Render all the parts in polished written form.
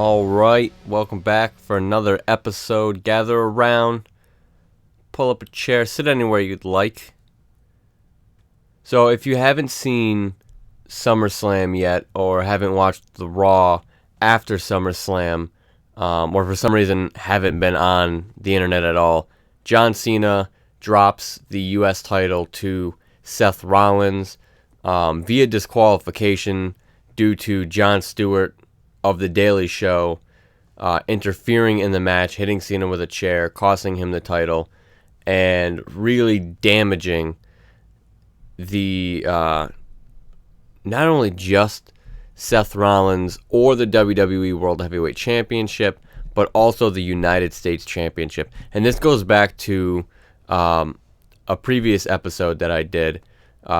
All right, welcome back for another episode. Gather around, pull up a chair, sit anywhere you'd like. So if you haven't seen SummerSlam yet or haven't watched the Raw after SummerSlam, or for some reason haven't been on the internet at all, John Cena drops the U.S. title to Seth Rollins via disqualification due to Jon Stewart of The Daily Show interfering in the match, hitting Cena with a chair, costing him the title, and really damaging the not only just Seth Rollins or the WWE World Heavyweight Championship, but also the United States Championship. And this goes back to a previous episode that I did,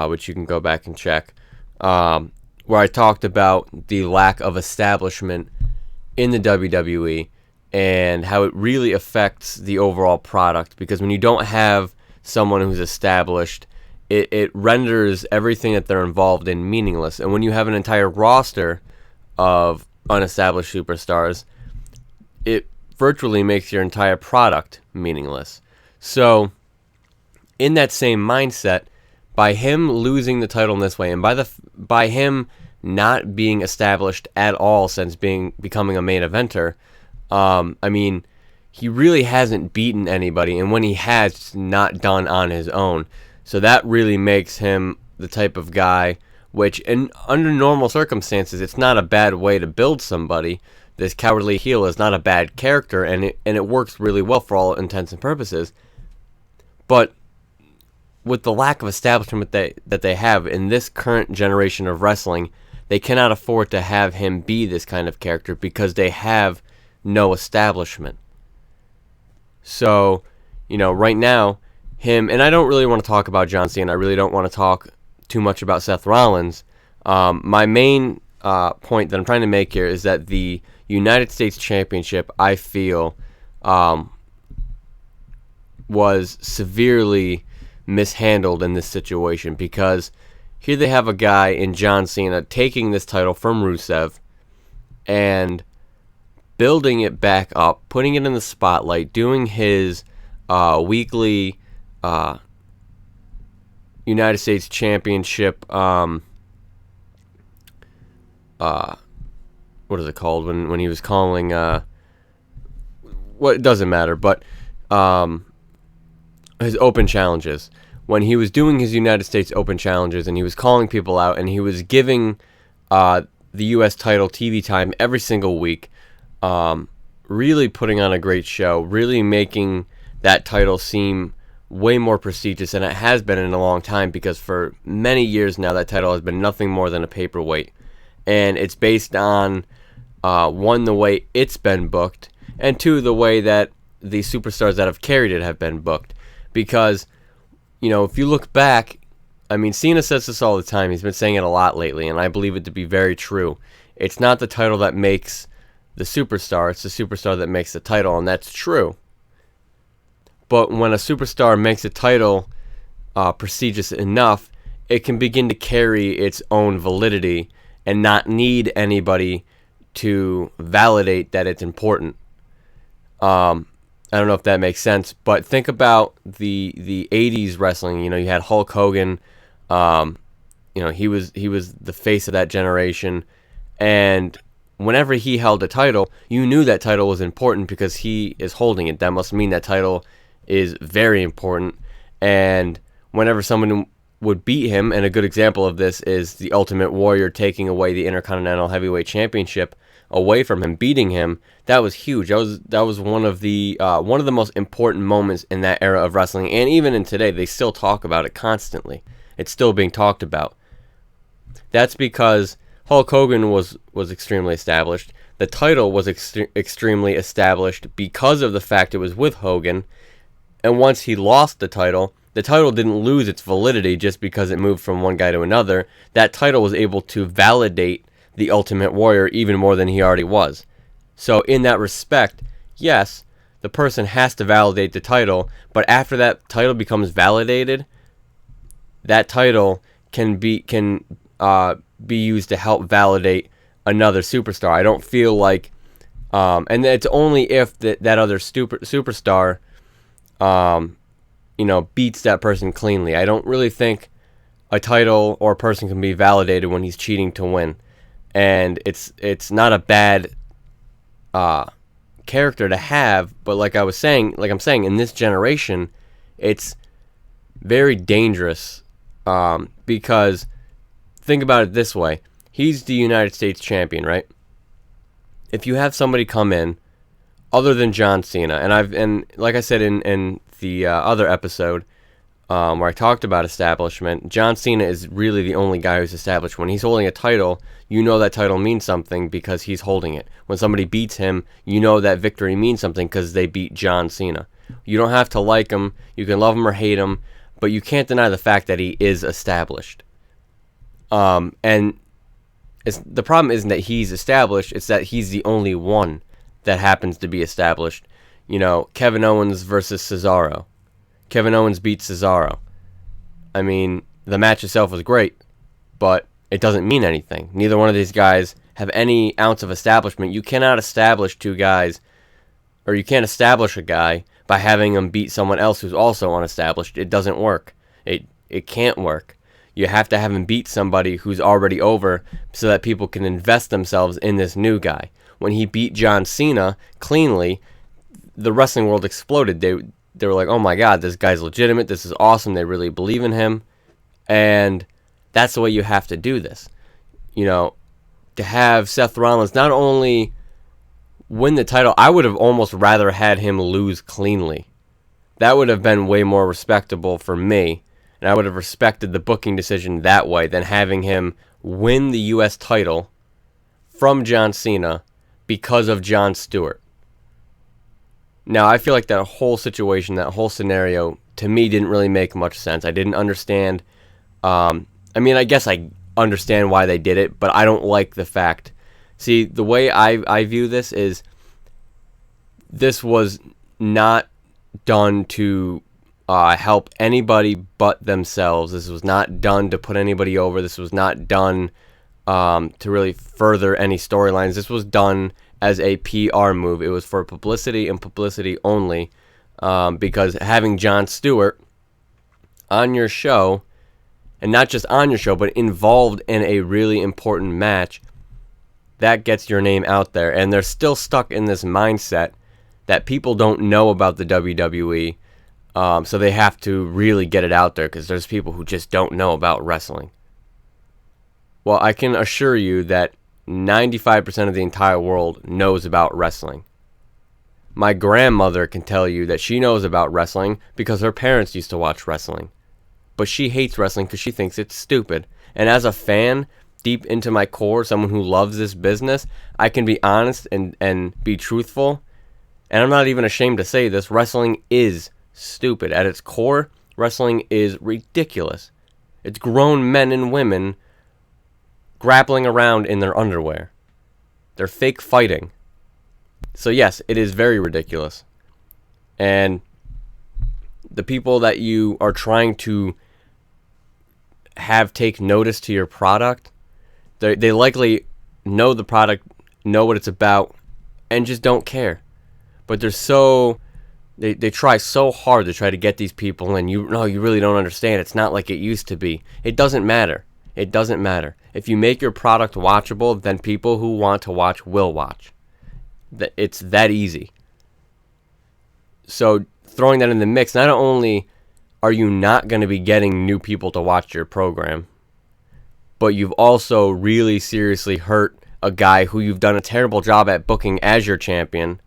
which you can go back and check, where I talked about the lack of establishment in the WWE and how it really affects the overall product. Because when you don't have someone who's established, it renders everything that they're involved in meaningless. And when you have an entire roster of unestablished superstars, it virtually makes your entire product meaningless. So, in that same mindset, by him losing the title in this way, and by him not being established at all since becoming a main eventer, he really hasn't beaten anybody, and when he has, it's not done on his own. So that really makes him the type of guy which, under normal circumstances, it's not a bad way to build somebody. This cowardly heel is not a bad character, and it works really well for all intents and purposes. But with the lack of establishment that they have in this current generation of wrestling, they cannot afford to have him be this kind of character because they have no establishment. So, right now, and I don't really want to talk about John Cena. I really don't want to talk too much about Seth Rollins. My main point that I'm trying to make here is that the United States Championship, I feel, was severely mishandled in this situation, because here they have a guy in John Cena taking this title from Rusev and building it back up, putting it in the spotlight, doing his weekly United States Championship, what is it called, when he was calling, it doesn't matter, but his open challenges. When he was doing his United States Open challenges and he was calling people out and he was giving the U.S. title TV time every single week, really putting on a great show, really making that title seem way more prestigious than it has been in a long time, because for many years now that title has been nothing more than a paperweight. And it's based on, one, the way it's been booked, and two, the way that the superstars that have carried it have been booked. Because, if you look back, Cena says this all the time. He's been saying it a lot lately, and I believe it to be very true. It's not the title that makes the superstar, it's the superstar that makes the title, and that's true. But when a superstar makes a title prestigious enough, it can begin to carry its own validity and not need anybody to validate that it's important. I don't know if that makes sense, but think about the 80s wrestling. You had Hulk Hogan. He was the face of that generation, and whenever he held a title, you knew that title was important because he is holding it. That must mean that title is very important. And whenever someone would beat him, and a good example of this is the Ultimate Warrior taking away the Intercontinental Heavyweight Championship away from him, beating him, that was huge. That was one of the most important moments in that era of wrestling, and even in today, they still talk about it constantly. It's still being talked about. That's because Hulk Hogan was extremely established. The title was extremely established because of the fact it was with Hogan, and once he lost the title didn't lose its validity just because it moved from one guy to another. That title was able to validate the Ultimate Warrior even more than he already was. So in that respect, yes, the person has to validate the title, but after that title becomes validated, that title can be used to help validate another superstar. I don't feel like And it's only if that other superstar, beats that person cleanly. I don't really think a title or a person can be validated when he's cheating to win. And it's not a bad character to have, but like I'm saying, in this generation, it's very dangerous, because think about it this way. He's the United States champion, right? If you have somebody come in other than John Cena, and like I said in the other episode, where I talked about establishment, John Cena is really the only guy who's established. When he's holding a title, you know that title means something because he's holding it. When somebody beats him, you know that victory means something because they beat John Cena. You don't have to like him. You can love him or hate him, but you can't deny the fact that he is established. And the problem isn't that he's established, it's that he's the only one that happens to be established. Kevin Owens versus Cesaro. Kevin Owens beats Cesaro. I mean, the match itself was great, but it doesn't mean anything. Neither one of these guys have any ounce of establishment. You cannot establish two guys, or you can't establish a guy by having him beat someone else who's also unestablished. It doesn't work. It can't work. You have to have him beat somebody who's already over so that people can invest themselves in this new guy. When he beat John Cena cleanly, the wrestling world exploded. They were like, oh my God, this guy's legitimate. This is awesome. They really believe in him. And that's the way you have to do this. To have Seth Rollins not only win the title, I would have almost rather had him lose cleanly. That would have been way more respectable for me. And I would have respected the booking decision that way than having him win the U.S. title from John Cena because of Jon Stewart. Now, I feel like that whole situation, that whole scenario, to me didn't really make much sense. I didn't understand. I guess I understand why they did it, but I don't like the fact. See, the way I view this is this was not done to help anybody but themselves. This was not done to put anybody over. This was not done to really further any storylines. This was done as a PR move. It was for publicity and publicity only, because having Jon Stewart on your show, and not just on your show, but involved in a really important match, that gets your name out there. And they're still stuck in this mindset that people don't know about the WWE, so they have to really get it out there because there's people who just don't know about wrestling. Well, I can assure you that 95% of the entire world knows about wrestling. My grandmother can tell you that she knows about wrestling because her parents used to watch wrestling. But she hates wrestling because she thinks it's stupid. And as a fan, deep into my core, someone who loves this business, I can be honest and be truthful. And I'm not even ashamed to say this. Wrestling is stupid. At its core, wrestling is ridiculous. It's grown men and women grappling around in their underwear. They're fake fighting. So yes, it is very ridiculous. And the people that you are trying to have take notice to your product, they likely know the product, know what it's about, and just don't care. But they try so hard to try to get these people in. You really don't understand. It's not like it used to be. It doesn't matter. It doesn't matter. If you make your product watchable, then people who want to watch will watch. It's that easy. So throwing that in the mix, not only are you not going to be getting new people to watch your program, but you've also really seriously hurt a guy who you've done a terrible job at booking as your champion.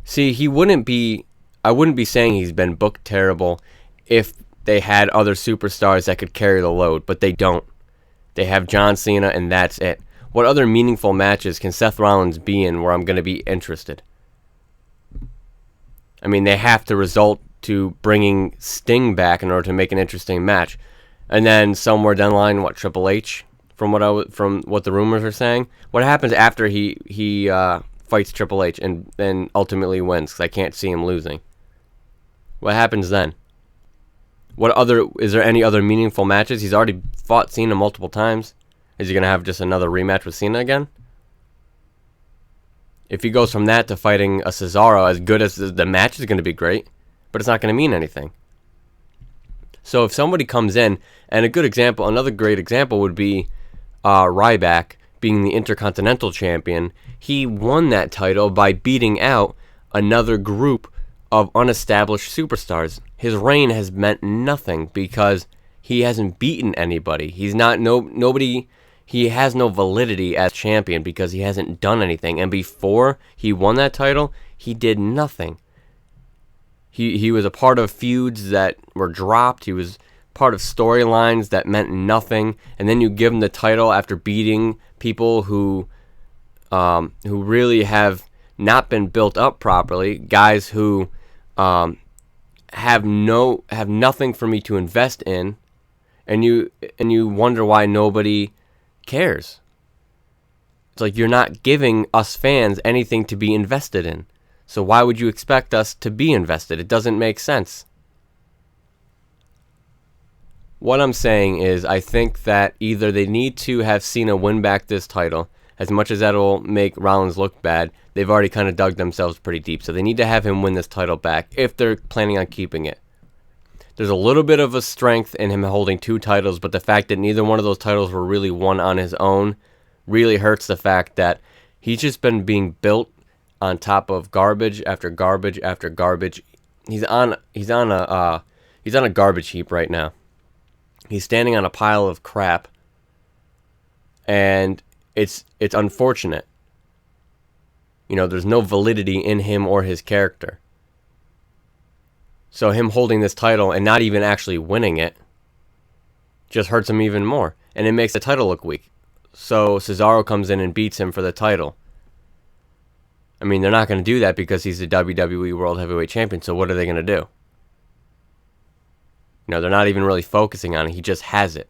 See, I wouldn't be saying he's been booked terrible if they had other superstars that could carry the load, but they don't. They have John Cena, and that's it. What other meaningful matches can Seth Rollins be in where I'm going to be interested? I mean, they have to result to bringing Sting back in order to make an interesting match. And then somewhere down the line, Triple H, from what the rumors are saying? What happens after he fights Triple H and then ultimately wins? Because I can't see him losing. What happens then? Is there any other meaningful matches? He's already fought Cena multiple times. Is he going to have just another rematch with Cena again? If he goes from that to fighting a Cesaro, as good as the match is going to be great, but it's not going to mean anything. So if somebody comes in, and another great example would be Ryback being the Intercontinental Champion. He won that title by beating out another group of unestablished superstars. His reign has meant nothing because he hasn't beaten anybody. He has no validity as champion because he hasn't done anything. And before he won that title, he did nothing. He was a part of feuds that were dropped. He was part of storylines that meant nothing. And then you give him the title after beating people who really have not been built up properly. Guys who have nothing for me to invest in. And you wonder why nobody cares. It's like you're not giving us fans anything to be invested in. So why would you expect us to be invested? It doesn't make sense. What I'm saying is I think that either they need to have Cena win back this title. As much as that'll make Rollins look bad, they've already kind of dug themselves pretty deep. So they need to have him win this title back if they're planning on keeping it. There's a little bit of a strength in him holding 2 titles, but the fact that neither one of those titles were really won on his own really hurts the fact that he's just been being built on top of garbage after garbage after garbage. He's on a garbage heap right now. He's standing on a pile of crap, and it's unfortunate. There's no validity in him or his character. So him holding this title and not even actually winning it just hurts him even more, and it makes the title look weak. So Cesaro comes in and beats him for the title. I mean, they're not going to do that because he's the WWE World Heavyweight Champion, so what are they going to do? They're not even really focusing on it. He just has it.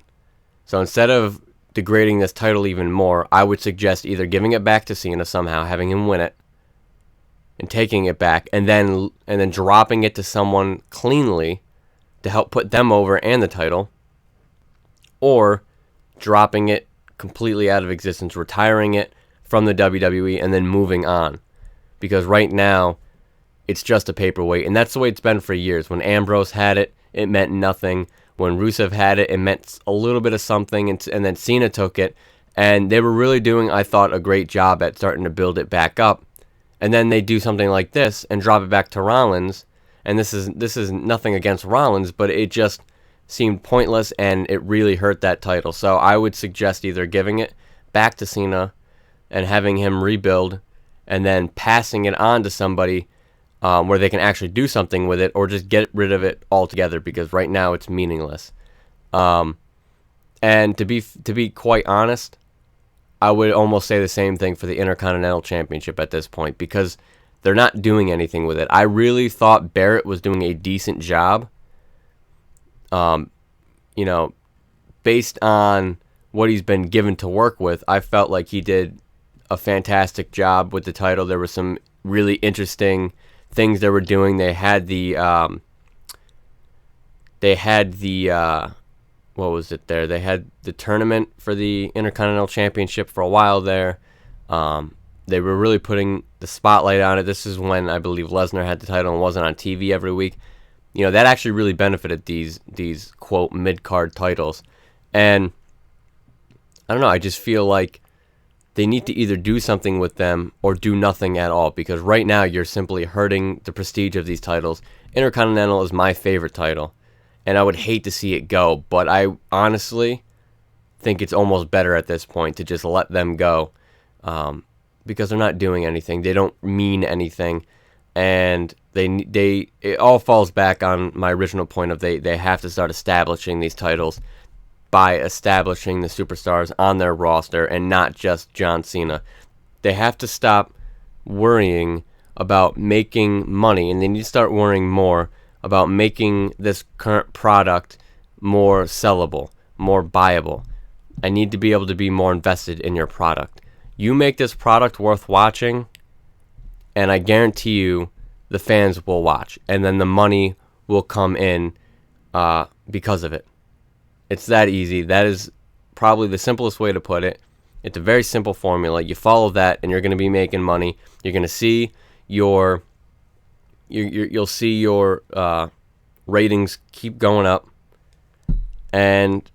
So instead of degrading this title even more, I would suggest either giving it back to Cena somehow, having him win it, and taking it back, and then dropping it to someone cleanly to help put them over and the title, or dropping it completely out of existence, retiring it from the WWE, and then moving on. Because right now, it's just a paperweight, and that's the way it's been for years. When Ambrose had it, it meant nothing. When Rusev had it, it meant a little bit of something, and then Cena took it, and they were really doing, I thought, a great job at starting to build it back up. And then they do something like this and drop it back to Rollins, and this is nothing against Rollins, but it just seemed pointless, and it really hurt that title. So I would suggest either giving it back to Cena and having him rebuild, and then passing it on to somebody where they can actually do something with it, or just get rid of it altogether, because right now it's meaningless. And to be quite honest, I would almost say the same thing for the Intercontinental Championship at this point, because they're not doing anything with it. I really thought Barrett was doing a decent job. Based on what he's been given to work with, I felt like he did a fantastic job with the title. There were some really interesting things they were doing. They had the what was it there? They had the tournament for the Intercontinental Championship for a while there. They were really putting the spotlight on it. This is when I believe Lesnar had the title and wasn't on TV every week. That actually really benefited these quote mid-card titles. And I don't know, I just feel like they need to either do something with them or do nothing at all, because right now you're simply hurting the prestige of these titles. Intercontinental is my favorite title, and I would hate to see it go, but I honestly think it's almost better at this point to just let them go, because they're not doing anything. They don't mean anything, and it all falls back on my original point of they have to start establishing these titles by establishing the superstars on their roster and not just John Cena. They have to stop worrying about making money, and they need to start worrying more about making this current product more sellable, more buyable. I need to be able to be more invested in your product. You make this product worth watching, and I guarantee you the fans will watch, and then the money will come in because of it. It's that easy. That is probably the simplest way to put it. It's a very simple formula. You follow that, and you're going to be making money. You're going to see you'll see your ratings keep going up, and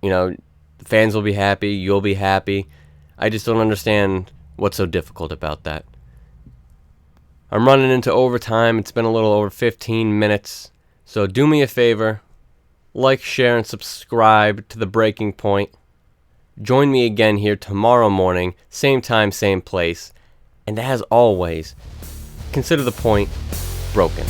the fans will be happy. You'll be happy. I just don't understand what's so difficult about that. I'm running into overtime. It's been a little over 15 minutes. So do me a favor. Like, share, and subscribe to The Breaking Point. Join me again here tomorrow morning. Same time, same place. And as always, consider the point broken.